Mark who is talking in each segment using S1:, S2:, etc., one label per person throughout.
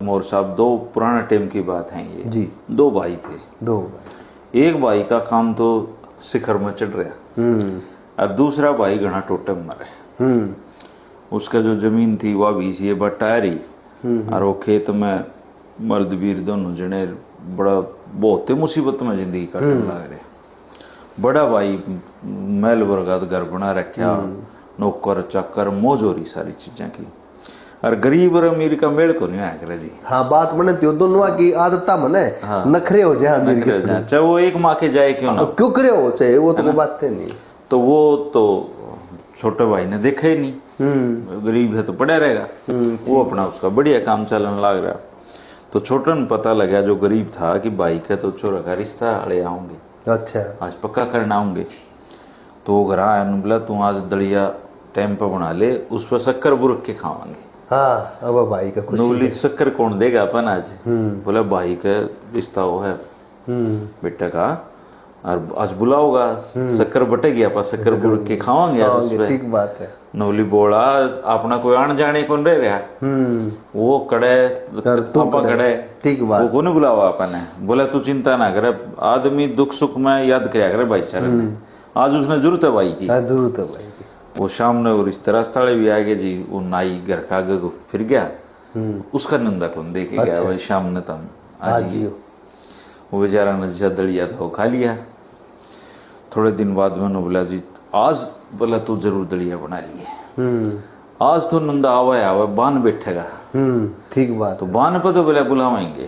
S1: मोर साहब, दो पुराने टाइम की बात है ये
S2: जी।
S1: दो भाई थे।
S2: दो
S1: एक भाई का काम तो शिखर में चढ़ रहा और दूसरा भाई घना टोटे में मरे। उसका जो जमीन थी वह भी इसी बटायरी और वो खेत में मर्द वीर दोनों जने बड़ा बहुत ही मुसीबत में जिंदगी काटने लग रहे। बड़ा भाई महल वर्गा घर बना रखा, नौकर चाकर मौज हो रही सारी चीजें की, और गरीब और अमीर का मेल को नहीं आया करे जी।
S2: हाँ, बात बने तो दोनों की आदत मने नखरे हो जाए अमीर के,
S1: चाहे वो एक माँ के जाए क्यों ना,
S2: क्यों करे हो चाहे वो तो बात है नहीं।
S1: तो वो तो छोटे भाई ने देखा ही नहीं, गरीब है तो पड़ा रहेगा, वो अपना उसका बढ़िया काम चलने लग रहा। तो छोटे ने पता लगा जो गरीब था कि भाई का तो छोरा का रिश्ता अड़े आऊंगे,
S2: अच्छा
S1: आज पक्का करना आऊंगे। तो वो घर आया, बोला तू आज दलिया टाइम पर बना ले, उस पर शक्कर बुरक के खावांगे।
S2: हाँ, अब भाई का खुशी
S1: नूली शक्कर कौन देगा अपन आज। बोला भाई का रिश्ता वो है बेटा का, और आज बुलाओगा शक्कर बटेगी, आप शक्कर बुरक के खावांगे आज उस पे।
S2: ठीक बात है।
S1: नवली बोला अपना कोई आन जाने कौन रह रहा, वो कड़े पापा कड़े,
S2: ठीक बात,
S1: वो कौन बुलावा अपने। बोला तू चिंता ना करे, आदमी दुख सुख में याद कराया करे भाईचारे में, आज उसने जरूरत है भाई की,
S2: जरूरत है भाई की। वो
S1: शाम ने और इस तरह स्थले भी आ गए जी। वो नाई घर का आगे को फिर गया, उसका नंदा कौन देखे गया भाई शाम ने तम आज वो बेचारा ने जैसा दलिया था वो खा लिया। थोड़े दिन बाद मैंने बोला जी आज, बोला तू जरूर दलिया बना लिए, आज तो नंदा आवा बान बैठेगा।
S2: ठीक बात।
S1: तो बान पे तो बोला बुलावेंगे।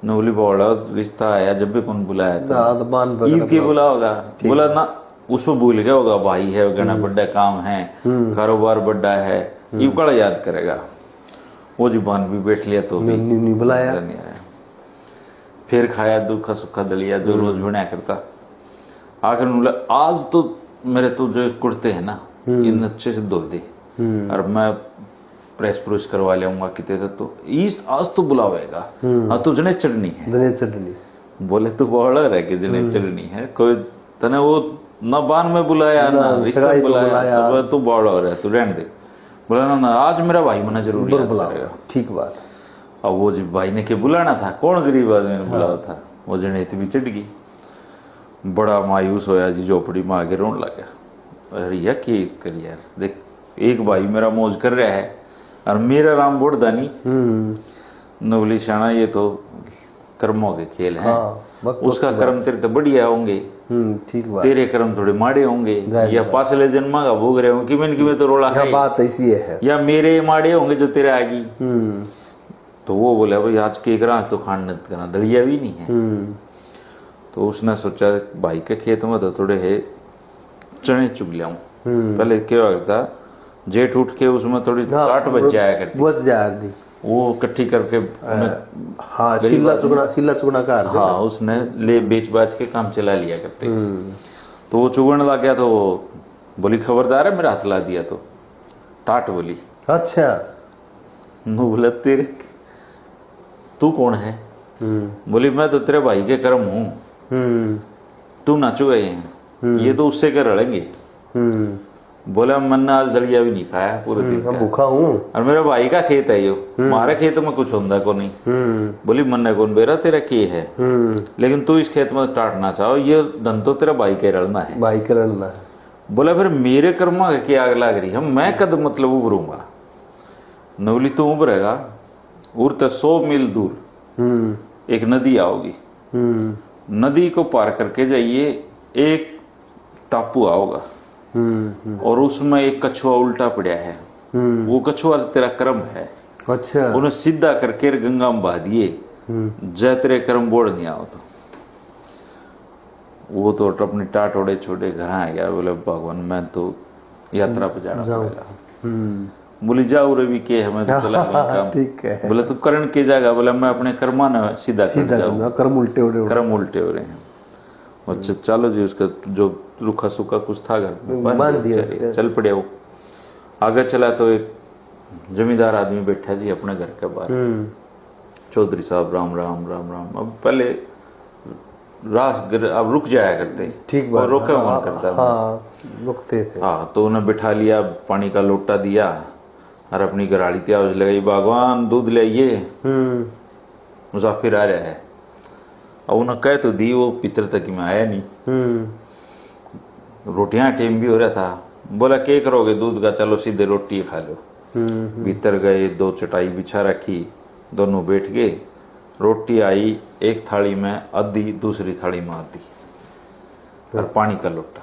S1: नवली बोला रिश्ता आया जब भी कौन बुलाया तो
S2: बान
S1: ईब के बुलाओगा। बोला ना, उसमें भूल गया होगा भाई है, गना बड़ा काम है, कारोबार बड़ा है, ईब कड़ा याद करेगा। वो जी बान भी बैठ लिया तो भी
S2: नहीं बुलाया,
S1: नहीं आया। फिर खाया दुखा सुखा दलिया जो रोज बनाया करता। आखिर बोला आज तो मेरे तो जो कुर्ते हैं ना इन अच्छे से धो दे और मैं प्रेस प्रूस करवा लेऊंगा कितने तो ईस्ट आज तो बुलावेगा। हाँ तो जने चढ़नी है,
S2: जने चढ़नी।
S1: बोले तू बड़ा है कि जने चढ़नी है, कोई तने वो ना बान में बुलाया ना रिश्ता बुलाया, तू बड़ा हो रहा है, तू रहने दे। बोला ना आज मेरा भाई मना जरूर बुलाएगा।
S2: ठीक बात।
S1: अब वो जी भाई ने के बुलाना था, कौन गरीब आदमी ने बुलाया था, वो जने भी चढ़ गई। बड़ा मायूस होया जी, झोपड़ी में आके रोने लगा। अरे यार क्या कर यार, देख एक भाई मेरा मौज कर रहा है और मेरा राम बोड़दा नहीं। नवली शाना ये तो कर्मों के खेल हैं। उसका कर्म तेरे तो बढ़िया होंगे,
S2: ठीक बात,
S1: तेरे कर्म थोड़े माड़े होंगे, या पासले जन्मा का भोग रहे होंगे कि मैं तो रोला है,
S2: बात ऐसी है,
S1: या मेरे माड़े होंगे जो तेरे आगी। तो वो बोला भाई आज के आज तो खान न करना, दलिया भी नहीं है। तो उसने सोचा भाई के खेत में तो थोड़े है चने चुग लियाऊं। पहले क्या करता, जेठ उठ के उसमें थोड़ी काट बच जाया करती, वो इकट्ठी करके
S2: हाँ शिला चुगना कर,
S1: हाँ उसने ले बेच बाच के काम चला लिया करते। तो वो चुगने लग गया तो वो बोली खबरदार है मेरा हाथ ला दिया तो टाट बोली।
S2: अच्छा।
S1: नु बोला तेरे तू कौन है? बोली मैं तो तेरे भाई के कर्म हूँ, तू नाचो गए हैं, ये तो उससे कर रड़ेंगे। बोला मैंने आज दलिया भी नहीं खाया पूरे दिन का,
S2: भूखा हूँ, और
S1: मेरा भाई का खेत है यो, हमारे खेत में कुछ होता को नहीं। बोली मन्ने कौन बेरा तेरा के है, लेकिन तू इस खेत में काटना चाहो, ये धन तो तेरा भाई के रलना है,
S2: भाई के रलना है।
S1: बोला फिर मेरे कर्मा की आग लग रही है, मैं कद मतलब उभरूंगा। नवली तो उभरेगा, उड़ते 100 मील दूर एक नदी आओगी, नदी को पार करके जाइए, एक टापू आओगा और उसमें एक कछुआ उल्टा पड़ा है, वो कछुआ तेरा कर्म है।
S2: अच्छा।
S1: उन्हें सीधा करके गंगा में बहा दिए, जय तेरे कर्म बोड़ नहीं आओ। तो वो तो अपनी टाट ओड़े छोटे घर आ गया, बोले भगवान मैं तो यात्रा पे जाना पड़ेगा। बोली जाओ रवि के हमें तो चला काम, ठीक है। बोले तू करण के जाएगा? बोला मैं अपने कर्मा न सीधा
S2: कर्म उल्टे
S1: हो रहे हैं। अच्छा चलो जी, उसका जो रूखा सूखा कुछ था घर में बांध दिया, चल पड़े। वो आगे चला तो एक जमींदार आदमी बैठा जी अपने घर के बाहर, चौधरी साहब राम राम राम राम। अब पहले अब रुक जाया करते,
S2: ठीक बात,
S1: रोका मन करता,
S2: रुकते थे।
S1: हाँ तो उन्हें बिठा लिया, पानी का लोटा दिया और अपनी गराड़ी त्याज लगाई, भगवान दूध ले आइए, मुसाफिर आ रहा है। और उन्हें कह तो दी, वो पितर तक में आया नहीं। रोटियां टेम भी हो रहा था। बोला क्या करोगे दूध का, चलो सीधे रोटी खा लो। भीतर गए, 2 चटाई बिछा रखी, दोनों बैठ गए। रोटी आई, एक थाली में आधी, दूसरी थाली में आधी, और पानी का लोटा।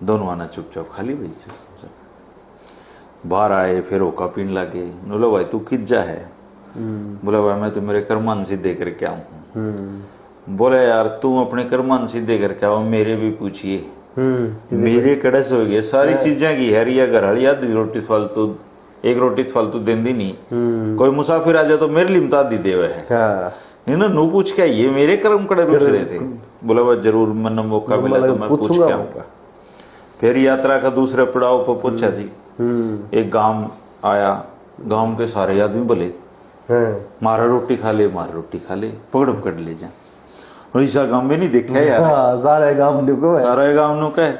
S1: दोनों आना चुपचाप खाली भाई से। बाहर आए, फिर होका पीने लगे। बोला भाई तू किज्जा है? बोला भाई मैं तो मेरे कर्मान सीधे करके आऊँ हूँ। बोले यार तू अपने कर्मान सीधे करके आओ, मेरे भी पूछिए। मेरे कड़स हो गए सारी चीजें की हरिया घर वाली, आधी रोटी फालतू, एक रोटी फालतू देंदी नहीं। कोई मुसाफिर आ जाए तो मेरे लिए इम्ताद दी देवे है ना, नू पूछ के ये मेरे कर्म कड़े रुस रहे थे। बोला भाई जरूर मन मौका मिला तो मैं पूछ के आऊंगा। फिर यात्रा का दूसरे पड़ाव पर पहुंचा जी। एक गांव आया, गांव के सारे आदमी बोले मारा रोटी खा ले, मारा रोटी खा ले, पकड़ पकड़ ले जा। और ऐसा गांव में नहीं देखा यार,
S2: सारे गांव
S1: नु कहे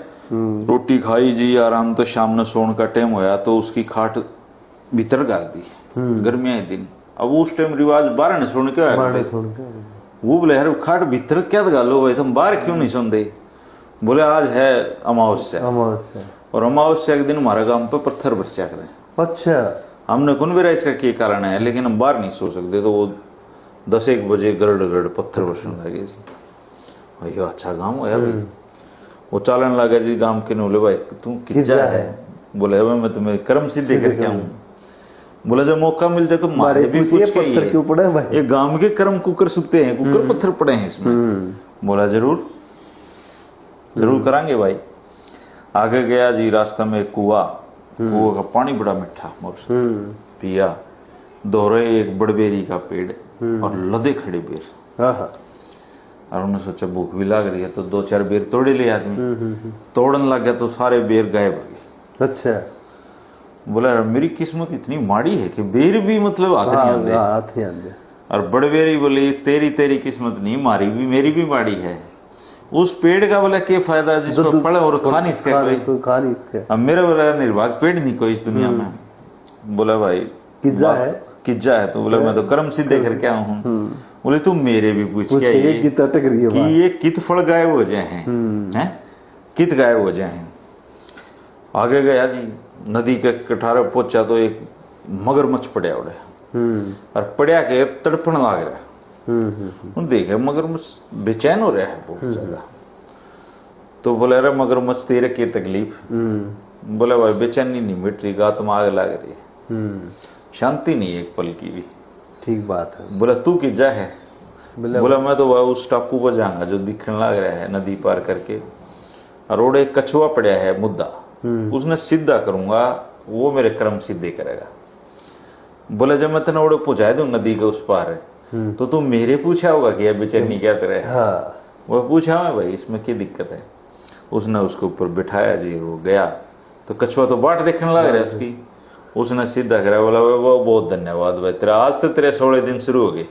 S1: रोटी खाई जी आराम। तो शाम ने सोने का टाइम होया तो उसकी खाट भीतर गाल दी, गर्मिया दिन। अब उस टाइम रिवाज बाहर नहीं सोने के वो बोले यार खाट भीतर क्या गालो भाई, तुम बाहर क्यों नहीं सुनते? बोले आज है अमावस्या, और अमावस्या के दिन हमारे गांव पे पत्थर बरसा करें।
S2: अच्छा,
S1: हमने कौन भी इसका क्या कारण है, लेकिन हम बाहर नहीं सो सकते। तो वो 10-1 बजे गड़ पत्थर बरसने लगे जी। ये अच्छा गांव होया भाई। वो चालन लगा जी गांव के। बोले भाई तू किज्जा है? बोले भाई मैं तुम्हें कर्म सिद्धि करके आऊँ। बोला जब मौका मिलते तो मारे भी पूछ के ये गांव के कर्म कुकर सुखते हैं, कुकर पत्थर पड़े हैं इसमें। बोला जरूर करांगे भाई। आगे गया जी, रास्ता में एक कुआ का पानी बड़ा मीठा मौसम पिया। दोहरे एक बड़बेरी का पेड़ और लदे खड़े बेर। और उन्होंने सोचा भूख भी लग रही है तो 2-4 बेर तोड़े ले आदमी। तोड़न लग गया तो सारे बेर गायब हो गए।
S2: अच्छा,
S1: बोला मेरी किस्मत इतनी माड़ी है कि बेर भी मतलब हाथ नहीं आते। और बड़बेरी बोली तेरी किस्मत नहीं, मारी भी मेरी भी माड़ी है। उस पेड़ का बोला क्या फायदा जिसको फल और खा नहीं सके। अब मेरा बोला निर्भाग पेड़ नहीं कोई इस दुनिया में। बोला भाई किज्जा है? तो बोला मैं तो कर्म सिद्धे करके आया हूँ। बोले तुम मेरे भी पूछ के आइए कि ये कित फल गायब हो जाए हैं, कित गायब हो जाए हैं। आगे गया जी, नदी के किनारे पहुंचा तो एक मगरमच्छ पड़ा उड़े, और पड़ा के तड़पण लाग रहा। देखे मगरमच्छ बेचैन हो रहा है बहुत ज्यादा। तो बोले अरे मगरमच्छ तेरे की तकलीफ? बोले भाई बेचैनी नहीं मिट रही, गात में आग लग रही है, शांति नहीं एक पल की भी।
S2: ठीक बात है।
S1: बोला तू किज्जा है? बोला मैं तो वह उस टापू पर जाऊंगा जो दिखने लग रहा है नदी पार करके, और एक कछुआ पड़ा है मुद्दा, उसने सीधा करूंगा, वो मेरे कर्म सिद्धे करेगा। बोला जब मैं तेने ओड़े पहुंचा दूं नदी के उस पार तो तू मेरे पूछा होगा कि बेचैनी क्या करे? वो पूछा मैं भाई इसमें क्या दिक्कत है। उसने उसके ऊपर बिठाया जी, वो गया तो कछुआ तो बाट देखने लग रहा है उसकी। उसने सीधा करा। बोला वो बहुत धन्यवाद भाई तेरा, आज तो तेरे 16 दिन शुरू हो गए,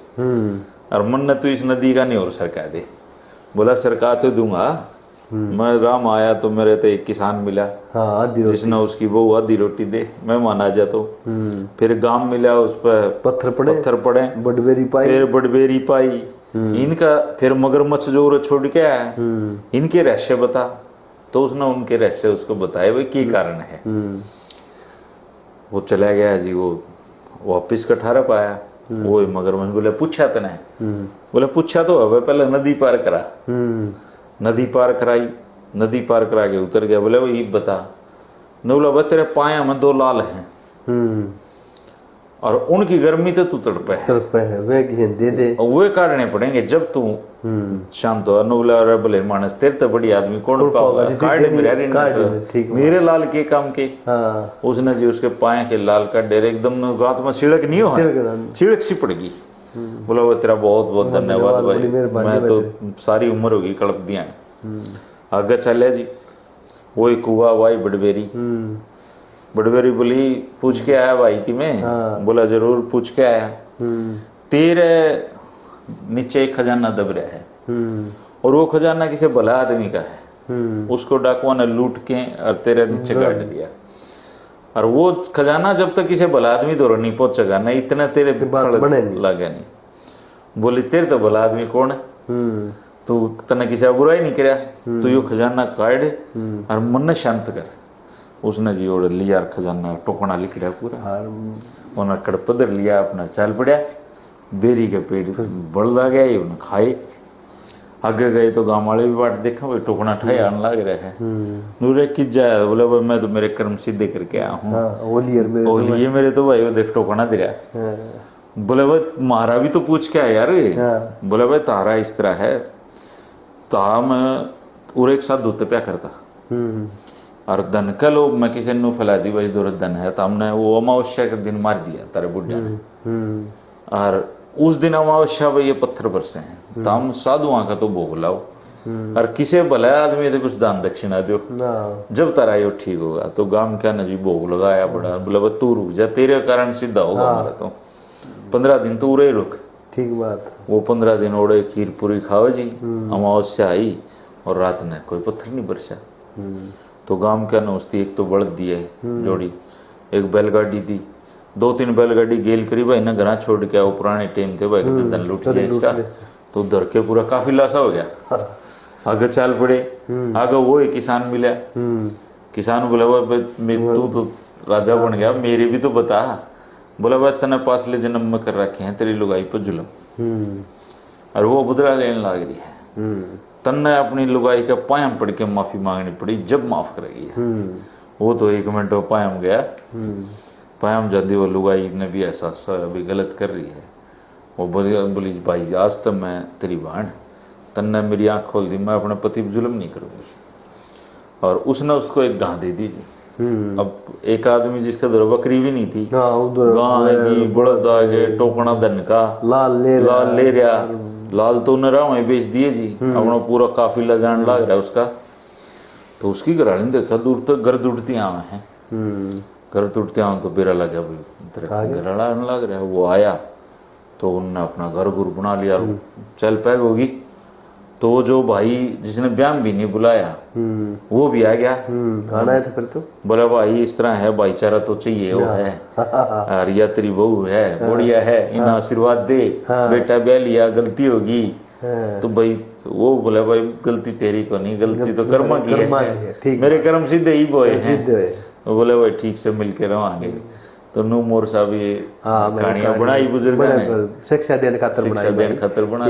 S1: और मन ने तू इस नदी का नहीं और सरका दे। बोला सरका तो दूंगा, मैं राम आया तो मेरे तो एक किसान मिला जिसने उसकी बहू आधी रोटी दे, मैं मान आ जा। तो फिर गांव मिला, उस पर पत्थर पड़े, बड़बेरी पाई। इनका फिर मगरमच्छ जो छोड़ के आया, इनके रहस्य बता। तो उसने उनके रहस्य उसको बताए भाई की कारण है। वो चला गया जी, वो वापिस कठारा पाया। वो मगरमच्छ बोले पूछा तने? बोले पूछा तो अब पहले नदी पार करा। नदी पार कराई, नदी पार करा के उतर गया। बोले वो ये बता? न बोला तेरे पाया में 2 लाल हैं, और उनकी गर्मी तो तू तड़पे है, वे काटने पड़ेंगे जब तू शांत हो। न बोला बोले मानस तेरे तो बड़ी आदमी कौन पाओगा, मेरे लाल के काम के। उसने जी उसके पाए के लाल का डेर एकदम गात में छिड़क नहीं हो, छिड़क सी पड़ गई। बोला वो तेरा बहुत बहुत धन्यवाद भाई, मैं तो सारी उम्र होगी कड़प दिया। आगे चले जी, वही कुआ वाई बड़बेरी बोली पूछ के आया भाई कि मैं? बोला जरूर पूछ के आया। तेरे नीचे एक खजाना दब रहा है, और वो खजाना किसी भला आदमी का है। उसको डाकुआ ने लूट के और तेरे नीचे गाड़ दिया। और वो खजाना जब तक किसी भला आदमी दौर नहीं पहुंचेगा ना इतना तेरे
S2: बने नहीं।
S1: लगे नहीं। बोली तेरे तो भला आदमी कौन है, तू तने किसी बुराई नहीं कराया, तू यो खजाना काट और मन शांत कर। उसने जी ओढ़ लिया खजाना टोकना लिखड़ा पूरा, उन्हें कड़पदर लिया अपना चल पड़ा। बेरी के पेड़ बढ़ गया ये उन्हें खाए। आगे गए तो गांव वाले भी बाट देखा भाई टोकना ठाए आने लग रहा है। नूरे किस जाए, बोले भाई मैं तो मेरे कर्म सिद्धे करके आया हूँ। ओलिए मेरे तो भाई वो देख टोकना दे रहा। बोले भाई मारा भी तो पूछ के आया यार। बोले भाई तारा इस तरह है, ताम और एक साथ दूते प्या करता और धन का लोग मैं किसी ने फैला दी भाई दौरत धन है, तो हमने वो अमावस्या के दिन मार दिया तारे बुढ़िया ने। और उस दिन अमावस्या भाई ये पत्थर बरसे हैं, तो हम साधुआं का तो भोग लाओ और किसे भला आदमी तो कुछ दान दक्षिणा दो, जब तारा यो ठीक होगा। तो गांव क्या ना जी भोग लगाया बड़ा। बोला तू रुक जा, तेरे कारण सीधा होगा हमारा। तो 15 दिन तो उरे रुक।
S2: ठीक बात।
S1: वो 15 दिन ओढ़े खीर पूरी खाओ जी। अमावस्या आई और रात ने कोई पत्थर नहीं बरसा। तो गांव क्या नौस्ती एक तो बड़द दिए जोड़ी, एक बैलगाड़ी दी, 2-3 बैलगाड़ी गेल करी भाई ना घरा छोड़ के आओ। पुराने टाइम थे भाई धन लूट लिया इसका, तो धर के पूरा काफिला सा हो गया। आगे चल पड़े। आगे वो एक किसान मिला। किसान बोला भाई तू तो राजा बन गया, मेरे भी तो बता। बोला भाई तने पासले जन्म में कर रखे हैं तेरी लुगाई पर जुल्म, और वो बदला लेने लग रही है। तन्ने अपनी लुगाई का पायम पड़ के माफी मांगनी पड़ी, जब माफ करेगी है। वो तो 1 मिनट में पायम गया। पायम जाती वो लुगाई ने भी एहसास अभी गलत कर रही है। वो बोली भाई आज तो मैं तेरी बहन, तन्ने मेरी आंख खोल दी, मैं अपने पति पर जुल्म नहीं करूंगी। और उसने उसको एक गां दे दी जी। अब एक आदमी जिसका दर बकरी भी नहीं थी, गां आएगी, बड़द आ गए, टोकना धन का लाल ले रहा। लाल तो उन्हें राह बेच दिए जी, अपना पूरा काफिला जान लग रहा है उसका। तो उसकी घराली ने देखा दूर तक घर दुड़ती आवे हैं, घर दुड़ते आवे तो बेरा लगा घराला लग रहा है। वो आया तो उनने अपना घर गुर बना लिया, चल पैग होगी। तो जो भाई जिसने ब्याह भी नहीं बुलाया वो भी आ गया।
S2: आना है तो फिर तो
S1: बोला भाई इस तरह है, भाईचारा तो चाहिए वो है। और या तेरी बहू है बढ़िया है, इन आशीर्वाद दे, बेटा ब्याह लिया, गलती होगी। तो भाई वो बोला भाई गलती तेरी को नहीं, गलती तो कर्मा की है, मेरे कर्म सीधे ही बोए हैं। तो बोले भाई ठीक से मिलके रवांगे। तो नू मोर साहब ये कहानियां बनाई बुजुर्गों ने,
S2: शिक्षा देने खातर बनाई।